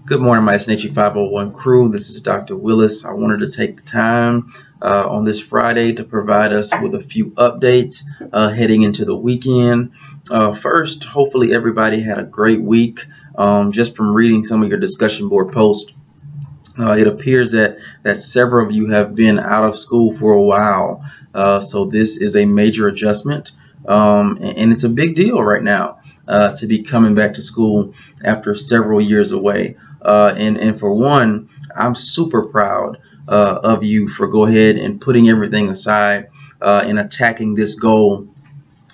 Good morning, my SNHE 501 crew. This is Dr. Willis. I wanted to take the time on this Friday to provide us with a few updates heading into the weekend. First, hopefully everybody had a great week. Just from reading some of your discussion board posts, it appears that several of you have been out of school for a while. So this is a major adjustment, and it's a big deal right now to be coming back to school after several years away. And for one, I'm super proud of you for go ahead and putting everything aside and attacking this goal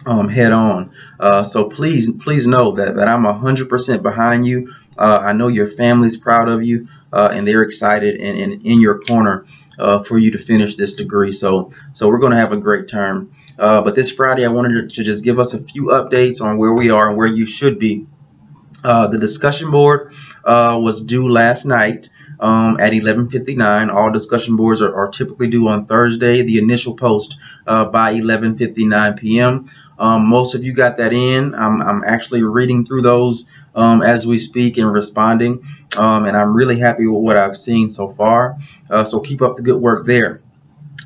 head on. So please know that I'm 100% behind you. I know your family's proud of you, and they're excited and in your corner for you to finish this degree. So we're going to have a great term. But this Friday, I wanted to just give us a few updates on where we are and where you should be. The discussion board was due last night at 11:59. All discussion boards are typically due on Thursday, the initial post by 11:59 p.m. Most of you got that in. I'm actually reading through those as we speak and responding, and I'm really happy with what I've seen so far. So keep up the good work there.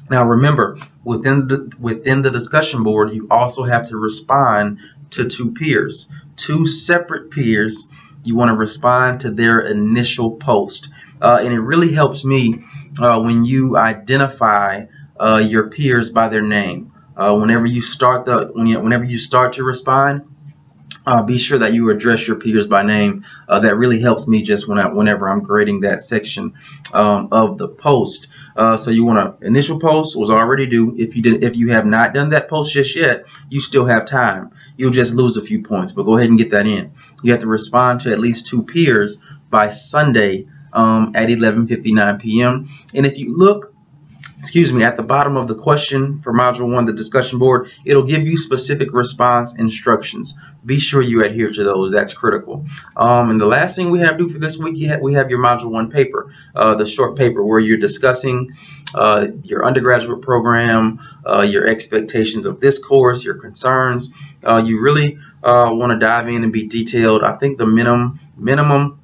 Now remember, within the discussion board, you also have to respond to two peers, two separate peers. You want to respond to their initial post, and it really helps me when you identify your peers by their name. Whenever you start to respond, be sure that you address your peers by name. That really helps me just whenever I'm grading that section of the post. So you want to initial post was already due. If you have not done that post just yet, you still have time. You'll just lose a few points, but go ahead and get that in. You have to respond to at least two peers by Sunday at 11:59 p.m. And if you look, at the bottom of the question for Module 1, the discussion board, it'll give you specific response instructions. Be sure you adhere to those. That's critical. And the last thing we have due for this week, we have your Module 1 paper, the short paper where you're discussing your undergraduate program, your expectations of this course, your concerns. You really want to dive in and be detailed. I think the minimum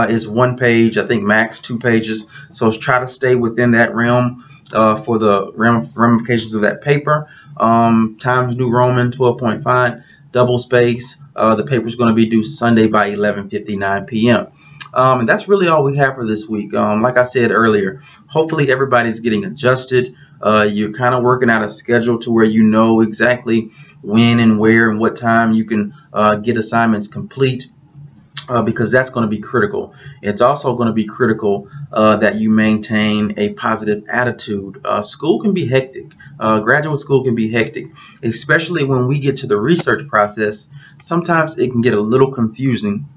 is 1 page, I think max 2 pages. So try to stay within that realm for the ramifications of that paper. Times New Roman 12.5, double space. The paper is going to be due Sunday by 11:59 p.m. And that's really all we have for this week. Like I said earlier, hopefully everybody's getting adjusted. You're kind of working out a schedule to where you know exactly when and where and what time you can get assignments complete. Because that's going to be critical. It's also going to be critical that you maintain a positive attitude. School can be hectic. Graduate school can be hectic, especially when we get to the research process. Sometimes it can get a little confusing,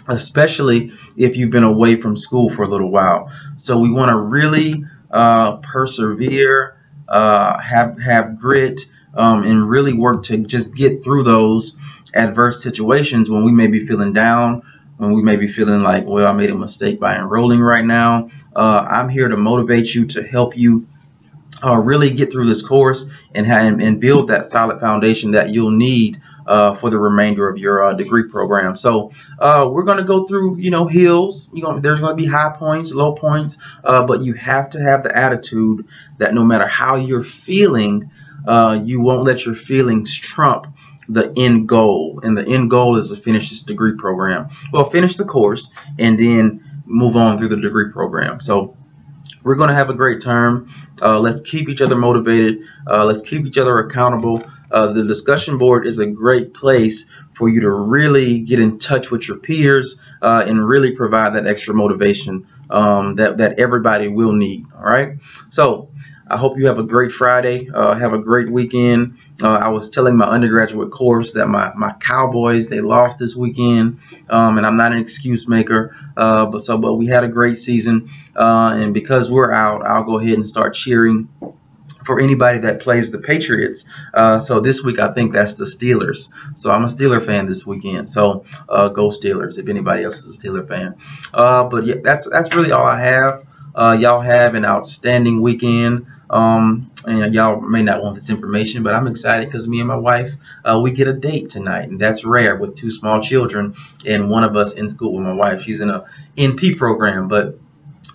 especially if you've been away from school for a little while. So we want to really persevere, have grit, and really work to just get through those adverse situations when we may be feeling down, when we may be feeling like, well, I made a mistake by enrolling right now. I'm here to motivate you, to help you really get through this course and build that solid foundation that you'll need for the remainder of your degree program. So we're going to go through, hills. There's going to be high points, low points, but you have to have the attitude that no matter how you're feeling, you won't let your feelings trump the end goal. And the end goal is to finish this degree program. Well, finish the course and then move on through the degree program. So we're going to have a great term. Let's keep each other motivated. Let's keep each other accountable. The discussion board is a great place for you to really get in touch with your peers and really provide that extra motivation that everybody will need. All right. So I hope you have a great Friday. Have a great weekend. I was telling my undergraduate course that my Cowboys, they lost this weekend, and I'm not an excuse maker, but we had a great season, and because we're out, I'll go ahead and start cheering for anybody that plays the Patriots. So this week I think that's the Steelers. So I'm a Steeler fan this weekend. So go Steelers if anybody else is a Steeler fan. But yeah, that's really all I have. Y'all have an outstanding weekend. And y'all may not want this information, but I'm excited because me and my wife, we get a date tonight, and that's rare with two small children and one of us in school with my wife. She's in a NP program, but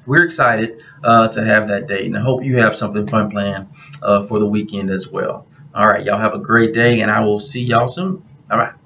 we're excited to have that date, and I hope you have something fun planned for the weekend as well. All right, y'all have a great day, and I will see y'all soon. Bye bye.